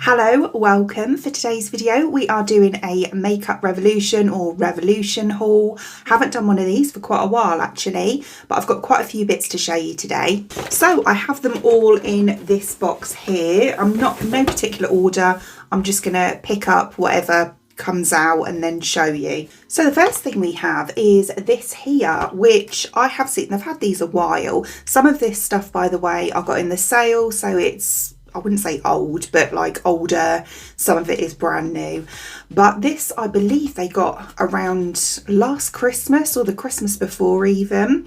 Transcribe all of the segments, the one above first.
Hello, welcome. For today's video we are doing a makeup revolution or revolution haul. Haven't done one of these for quite a while actually, but I've got quite a few bits to show you today. So I have them all in this box here. I'm not in no particular order. I'm just gonna pick up whatever comes out and then show you. So the first thing we have is this here, which I have seen. I've had these a while. Some of this stuff, by the way, I got in the sale, so it's, I wouldn't say old, but like older. Some of it is brand new. But this, I believe they got around last Christmas or the Christmas before even.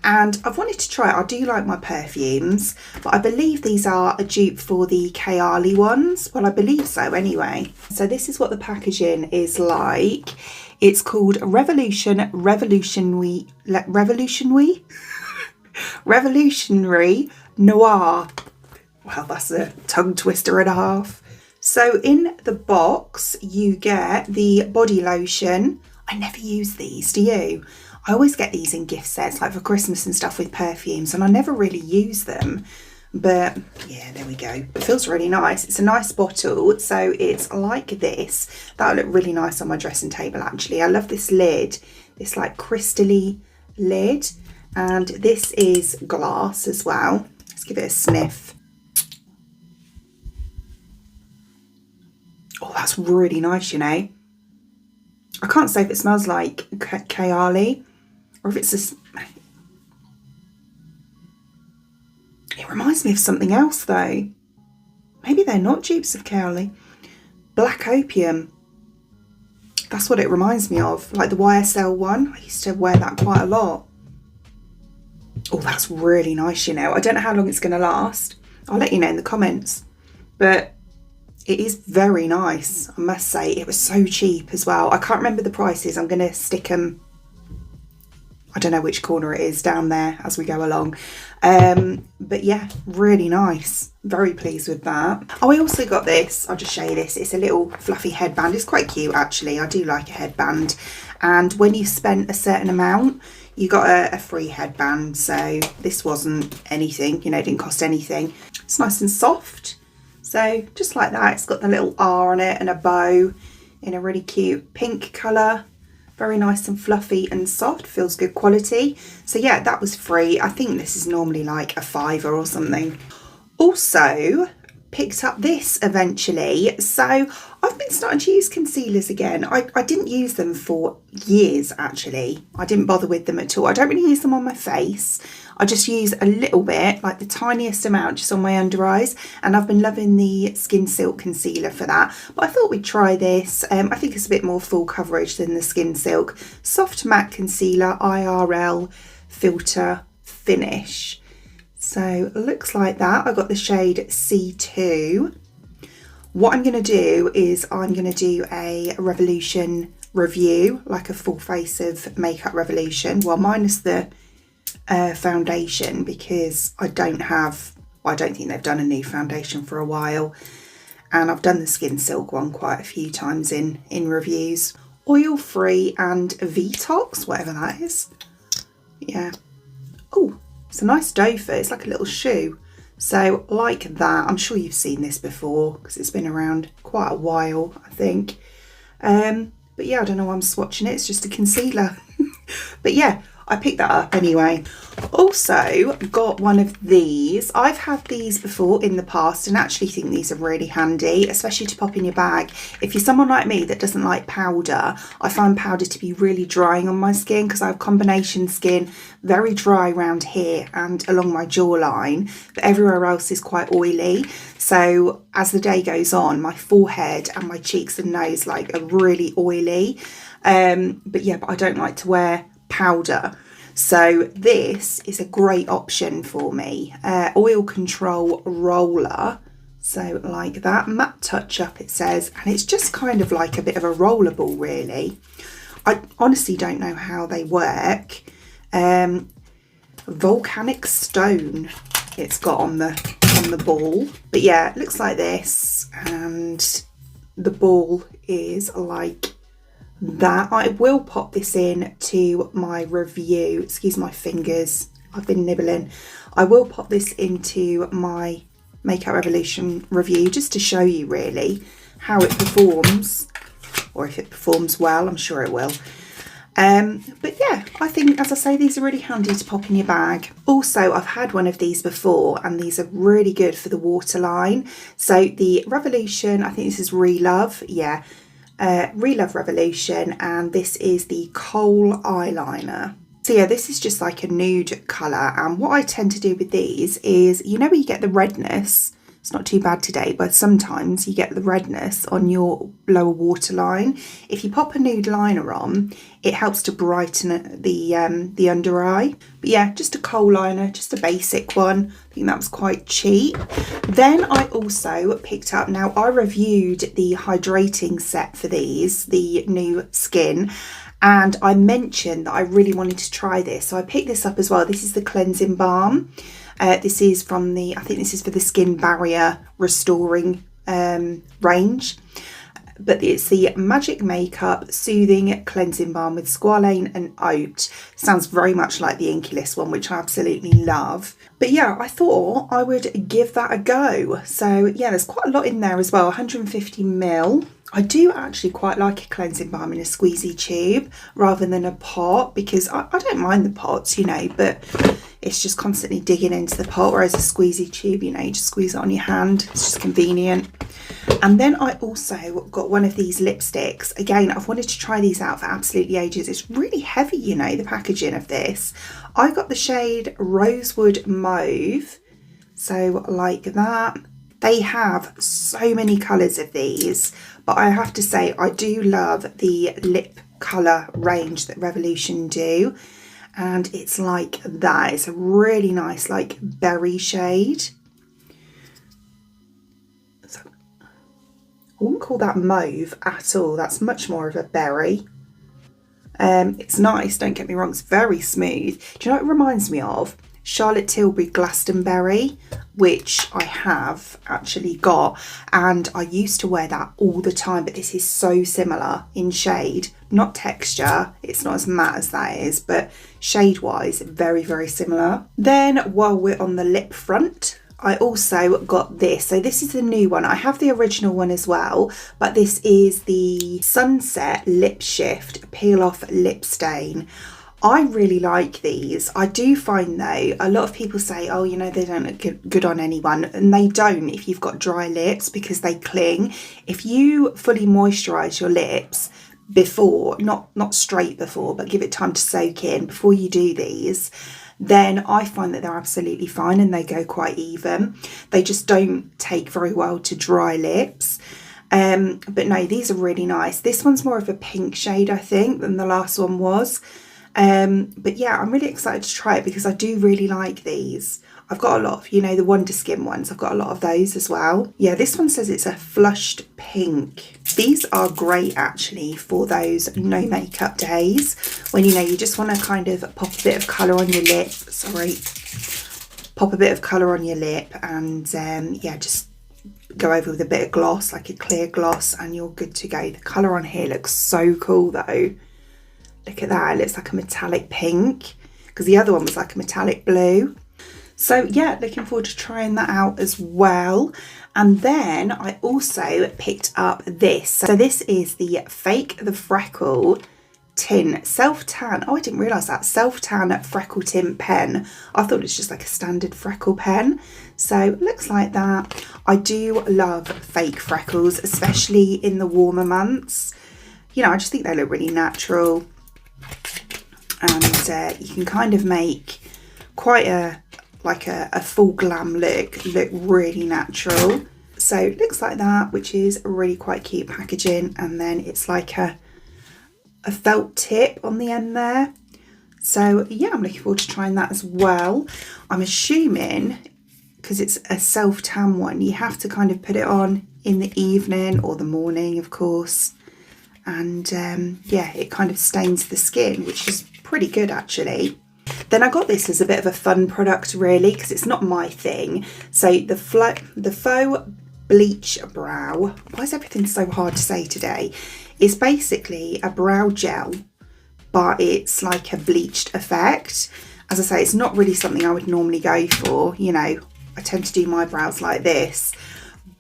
And I've wanted to try it. I do like my perfumes, but I believe these are a dupe for the Kylie ones. Well, I believe so anyway. So this is what the packaging is like. It's called Revolutionary Noir. Well, that's a tongue twister and a half. So in the box, you get the body lotion. I never use these, do you? I always get these in gift sets, like for Christmas and stuff with perfumes, and I never really use them. But yeah, there we go. It feels really nice. It's a nice bottle, so it's like this. That'll look really nice on my dressing table, actually. I love this lid, this like crystally lid. And this is glass as well. Let's give it a sniff. Oh, that's really nice, you know. I can't say if it smells like Kylie or if it's just... It reminds me of something else though. Maybe they're not dupes of Kylie. Black Opium. That's what it reminds me of. Like the YSL one. I used to wear that quite a lot. Oh, that's really nice, you know. I don't know how long it's going to last. I'll let you know in the comments. But it is very nice, I must say. It was so cheap as well. I can't remember the prices. I'm going to stick them, I don't know which corner it is, down there as we go along. But yeah, really nice. Very pleased with that. Oh, I also got this. I'll just show you this. It's a little fluffy headband. It's quite cute, actually. I do like a headband. And when you spent a certain amount, you got a free headband. So this wasn't anything, you know, it didn't cost anything. It's nice and soft. So just like that, it's got the little R on it and a bow in a really cute pink colour. Very nice and fluffy and soft, feels good quality. So yeah, that was free. I think this is normally like a £5 or something. Also picked up this eventually. So I've been starting to use concealers again. I didn't use them for years actually. I didn't bother with them at all. I don't really use them on my face. I just use a little bit, like the tiniest amount, just on my under eyes. And I've been loving the Skin Silk concealer for that. But I thought we'd try this. I think it's a bit more full coverage than the Skin Silk. Soft matte concealer, IRL filter finish. So it looks like that. I got the shade C2. What I'm going to do is I'm going to do a Revolution review, like a full face of Makeup Revolution. Well, minus the foundation, because I don't think they've done a new foundation for a while. And I've done the Skin Silk one quite a few times in reviews. Oil free and Vetox, whatever that is. Yeah. Oh, it's a nice dofer. It's like a little shoe. So like that, I'm sure you've seen this before because it's been around quite a while, I think. But yeah, I don't know why I'm swatching it. It's just a concealer. But yeah, I picked that up anyway. Also got one of these. I've had these before in the past and actually think these are really handy, especially to pop in your bag. If you're someone like me that doesn't like powder, I find powder to be really drying on my skin because I have combination skin, very dry around here and along my jawline, but everywhere else is quite oily. So as the day goes on, my forehead and my cheeks and nose like are really oily. But yeah, but I don't like to wear powder. So this is a great option for me. Oil control roller. So like that, matte touch up it says, and it's just kind of like a bit of a rollerball really. I honestly don't know how they work. Volcanic stone it's got on the ball. But yeah, it looks like this, and the ball is like that. I will pop this in to my review. Excuse my fingers, I've been nibbling. I will pop this into my Makeup Revolution review, just to show you really how it performs, or if it performs well. I'm sure it will. But yeah, I think, as I say, these are really handy to pop in your bag. Also, I've had one of these before, and these are really good for the waterline. So the Revolution, I think this is Relove, yeah, Relove Revolution, and this is the Kohl eyeliner. So yeah, this is just like a nude colour, and what I tend to do with these is, you know where you get the redness? It's not too bad today, but sometimes you get the redness on your lower waterline. If you pop a nude liner on, it helps to brighten the under eye. But yeah, just a Kohl liner, just a basic one. I think that was quite cheap. Then I also picked up, now I reviewed the hydrating set for these, the new Skin, and I mentioned that I really wanted to try this. So I picked this up as well. This is the Cleansing Balm. This is from the, I think this is for the Skin Barrier Restoring range. But it's the Magic Makeup Soothing Cleansing Balm with squalane and oat. Sounds very much like the Inkylist one, which I absolutely love. But yeah, I thought I would give that a go. So yeah, there's quite a lot in there as well, 150ml. I do actually quite like a cleansing balm in a squeezy tube rather than a pot, because I don't mind the pots, you know, but it's just constantly digging into the pot, whereas a squeezy tube, you know, you just squeeze it on your hand. It's just convenient. And then I also got one of these lipsticks. Again, I've wanted to try these out for absolutely ages. It's really heavy, you know, the packaging of this. I got the shade Rosewood Mauve, so like that. They have so many colours of these, but I have to say I do love the lip colour range that Revolution do, and it's like that. It's a really nice like berry shade. So I wouldn't call that mauve at all. That's much more of a berry. It's nice, don't get me wrong, it's very smooth. Do you know what it reminds me of? Charlotte Tilbury Glastonbury, which I have actually got, and I used to wear that all the time, but this is so similar in shade, not texture, it's not as matte as that is, but shade wise very, very similar. Then while we're on the lip front, I also got this. So this is the new one. I have the original one as well, but this is the Sunset Lip Shift Peel Off Lip Stain. I really like these. I do find though, a lot of people say, oh, you know, they don't look good on anyone, and they don't if you've got dry lips, because they cling. If you fully moisturise your lips before, not straight before, but give it time to soak in before you do these, then I find that they're absolutely fine and they go quite even. They just don't take very well to dry lips. But no, these are really nice. This one's more of a pink shade, I think, than the last one was. But yeah, I'm really excited to try it because I do really like these. I've got a lot of, you know, the Wonder Skin ones. I've got a lot of those as well. Yeah, this one says it's a flushed pink. These are great actually for those no makeup days when, you know, you just want to kind of pop a bit of colour on your lip. Sorry. Pop a bit of colour on your lip and yeah, just go over with a bit of gloss, like a clear gloss, and you're good to go. The colour on here looks so cool though. Look at that, it looks like a metallic pink, because the other one was like a metallic blue. So yeah, looking forward to trying that out as well. And then I also picked up this. So this is the Fake the Freckle Tint Self-Tan. Oh, I didn't realise that. Self-Tan Freckle Tint Pen. I thought it was just like a standard freckle pen. So it looks like that. I do love fake freckles, especially in the warmer months. You know, I just think they look really natural. And you can kind of make quite a full glam look really natural. So it looks like that, which is really quite cute packaging. And then it's like a felt tip on the end there. So yeah, I'm looking forward to trying that as well. I'm assuming, because it's a self-tan one, you have to kind of put it on in the evening or the morning, of course. And yeah, it kind of stains the skin, which is pretty good actually. Then I got this as a bit of a fun product really, because it's not my thing. So the Faux Bleach Brow, why is everything so hard to say today? It's basically a brow gel, but it's like a bleached effect. As I say, it's not really something I would normally go for, you know, I tend to do my brows like this.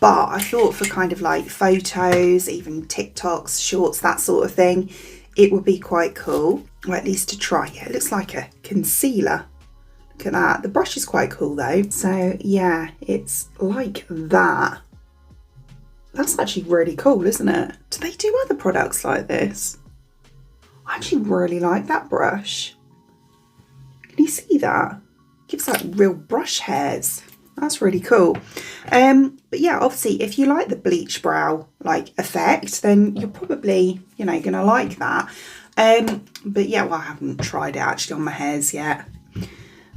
But I thought for kind of like photos, even TikToks, shorts, that sort of thing, it would be quite cool. Or at least to try. Yeah, it looks like a concealer. Look at that. The brush is quite cool though. So yeah, it's like that. That's actually really cool, isn't it? Do they do other products like this? I actually really like that brush. Can you see that? Gives like real brush hairs. That's really cool. But yeah, obviously if you like the bleach brow like effect, then you're probably, you know, gonna like that. But yeah, well, I haven't tried it actually on my hairs yet.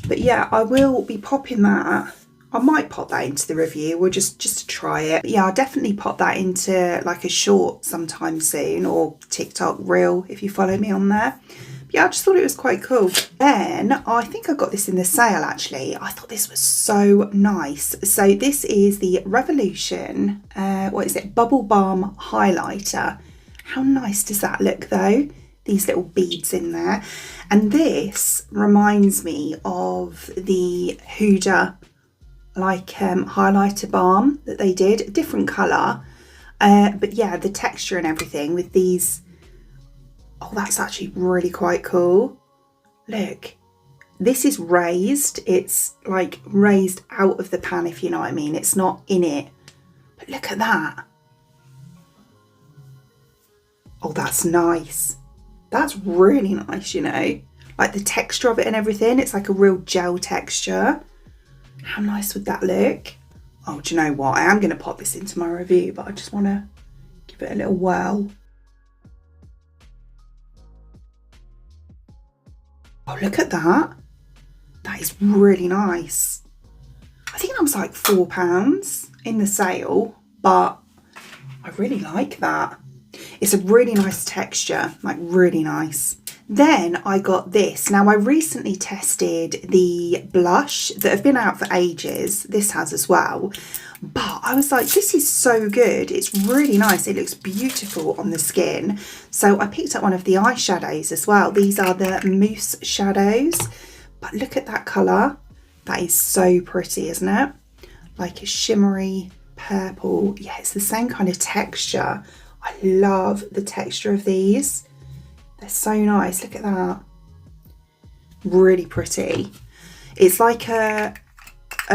But yeah, I will be popping that. I might pop that into the review or just to try it. But yeah, I'll definitely pop that into like a short sometime soon, or TikTok reel if you follow me on there. But yeah, I just thought it was quite cool. Then I think I got this in the sale actually. I thought this was so nice. So this is the Revolution, what is it? Bubble Balm highlighter. How nice does that look though? These little beads in there. And this reminds me of the Huda like highlighter balm that they did, a different colour, but yeah, the texture and everything with these, oh, that's actually really quite cool. Look, this is raised, it's like raised out of the pan, if you know what I mean, it's not in it, but look at that. Oh, that's nice. That's really nice, you know, like the texture of it and everything, it's like a real gel texture. How nice would that look? Oh, do you know what? I am going to pop this into my review, but I just want to give it a little whirl. Oh, look at that. That is really nice. I think that was like £4 in the sale, but I really like that. It's a really nice texture, like really nice. Then I got this. Now I recently tested the blush that have been out for ages. This has as well. But I was like, this is so good. It's really nice. It looks beautiful on the skin. So I picked up one of the eyeshadows as well. These are the Mousse shadows. But look at that colour. That is so pretty, isn't it? Like a shimmery purple. Yeah, it's the same kind of texture. I love the texture of these. They're so nice. Look at that. Really pretty. It's like a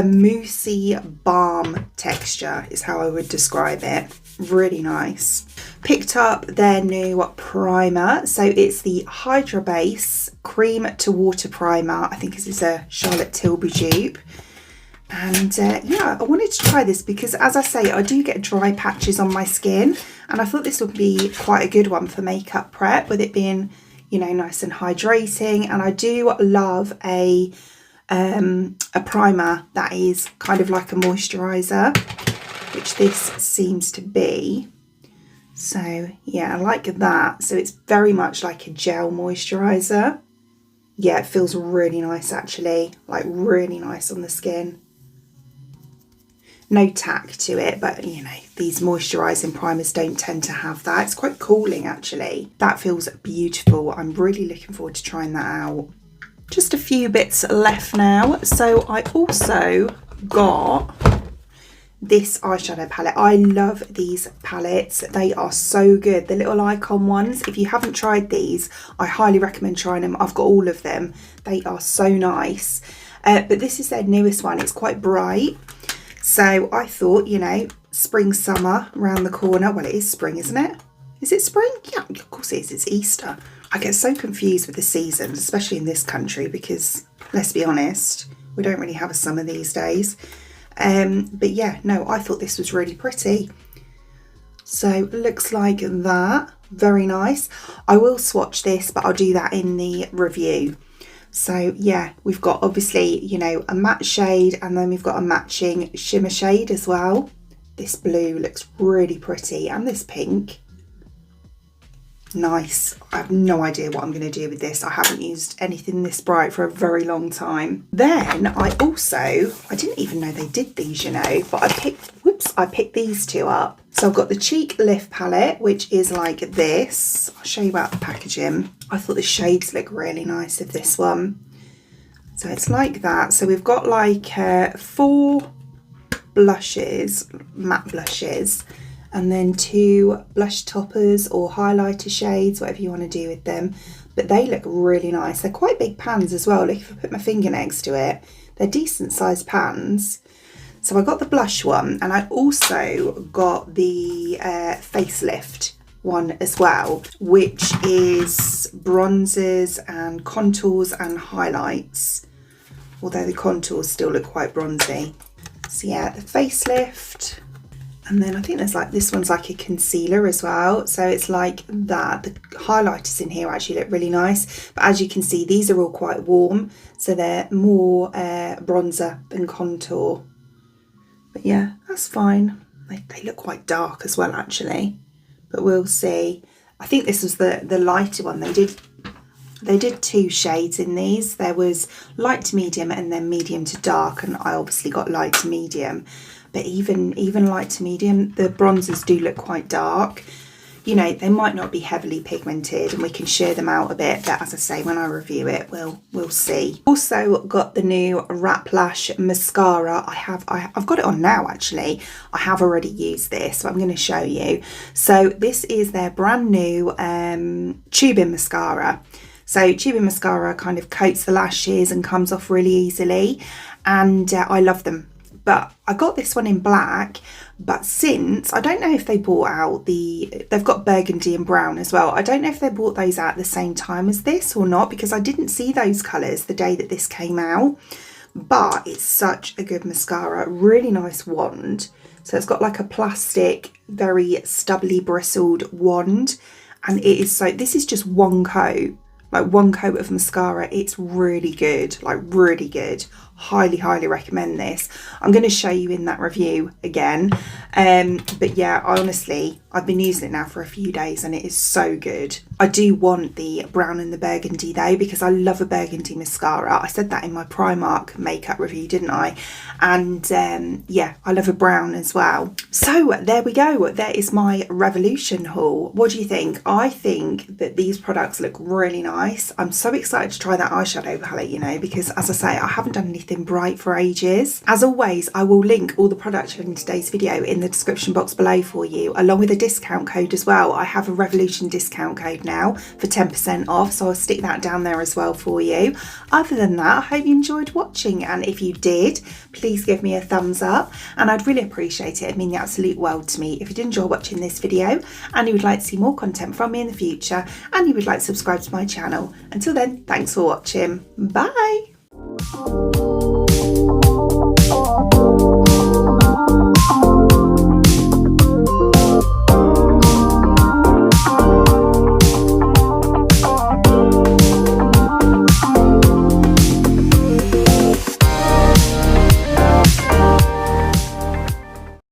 moussey balm texture is how I would describe it. Really nice. Picked up their new primer. So it's the Hydra Base Cream to Water Primer. I think this is a Charlotte Tilbury dupe. And yeah, I wanted to try this because, as I say, I do get dry patches on my skin, and I thought this would be quite a good one for makeup prep, with it being, you know, nice and hydrating. And I do love a primer that is kind of like a moisturiser, which this seems to be. So yeah, I like that. So it's very much like a gel moisturiser. Yeah, it feels really nice actually, like really nice on the skin. No tack to it, but you know, these moisturising primers don't tend to have that. It's quite cooling actually. That feels beautiful. I'm really looking forward to trying that out. Just a few bits left now. So I also got this eyeshadow palette. I love these palettes. They are so good. The little icon ones. If you haven't tried these, I highly recommend trying them. I've got all of them. They are so nice. But this is their newest one. It's quite bright. So I thought, you know, spring, summer around the corner. Well, it is spring, isn't it? Is it spring? Yeah, of course it is. It's Easter. I get so confused with the seasons, especially in this country, because let's be honest, we don't really have a summer these days. But yeah, no, I thought this was really pretty. So looks like that. Very nice. I will swatch this, but I'll do that in the review. So yeah, we've got obviously, you know, a matte shade, and then we've got a matching shimmer shade as well. This blue looks really pretty, and this pink. Nice. I have no idea what I'm going to do with this. I haven't used anything this bright for a very long time. Then I didn't even know they did these, you know, but I picked these two up. So I've got the Cheek Lift palette, which is like this. I'll show you about the packaging. I thought the shades look really nice of this one. So it's like that. So we've got like 4 blushes, matte blushes, and then 2 blush toppers or highlighter shades, whatever you want to do with them. But they look really nice. They're quite big pans as well. Look, if I put my finger next to it, they're decent sized pans. So I got the blush one, and I also got the facelift one as well, which is bronzers and contours and highlights, although the contours still look quite bronzy. So yeah, the facelift, and then I think there's like, this one's like a concealer as well, so it's like that. The highlighters in here actually look really nice, but as you can see, these are all quite warm, so they're more bronzer than contour. But yeah, that's fine. They look quite dark as well actually, but we'll see. I think this was the lighter one. They did 2 shades in these. There was light to medium and then medium to dark, and I obviously got light to medium. But even light to medium, the bronzers do look quite dark. You know, they might not be heavily pigmented, and we can share them out a bit, but as I say, when I review it, we'll see. Also got the new Wrap Lash mascara. I've got it on now actually. I have already used this, so I'm going to show you. So this is their brand new tubing mascara. So tubing mascara kind of coats the lashes and comes off really easily, and I love them. But I got this one in black, but since, I don't know if they brought out they've got burgundy and brown as well. I don't know if they brought those out at the same time as this or not, because I didn't see those colours the day that this came out. But it's such a good mascara, really nice wand. So it's got like a plastic, very stubbly bristled wand, and it is so, this is just one coat. Like one coat of mascara. It's really good, like really good. Highly recommend this. I'm going to show you in that review again, but yeah, honestly, I've been using it now for a few days and it is so good. I do want the brown and the burgundy though, because I love a burgundy mascara. I said that in my Primark makeup review, didn't I? And yeah, I love a brown as well. So there we go. There is my Revolution haul. What do you think? I think that these products look really nice. I'm so excited to try that eyeshadow palette, you know, because as I say, I haven't done anything bright for ages. As always, I will link all the products in today's video in the description box below for you, along with a discount code as well. I have a Revolution discount code now for 10% off, so I'll stick that down there as well for you. Other than that, I hope you enjoyed watching, and if you did, please give me a thumbs up, and I'd really appreciate it. It'd mean the absolute world to me if you did enjoy watching this video and you would like to see more content from me in the future, and you would like to subscribe to my channel. Until then, thanks for watching. Bye.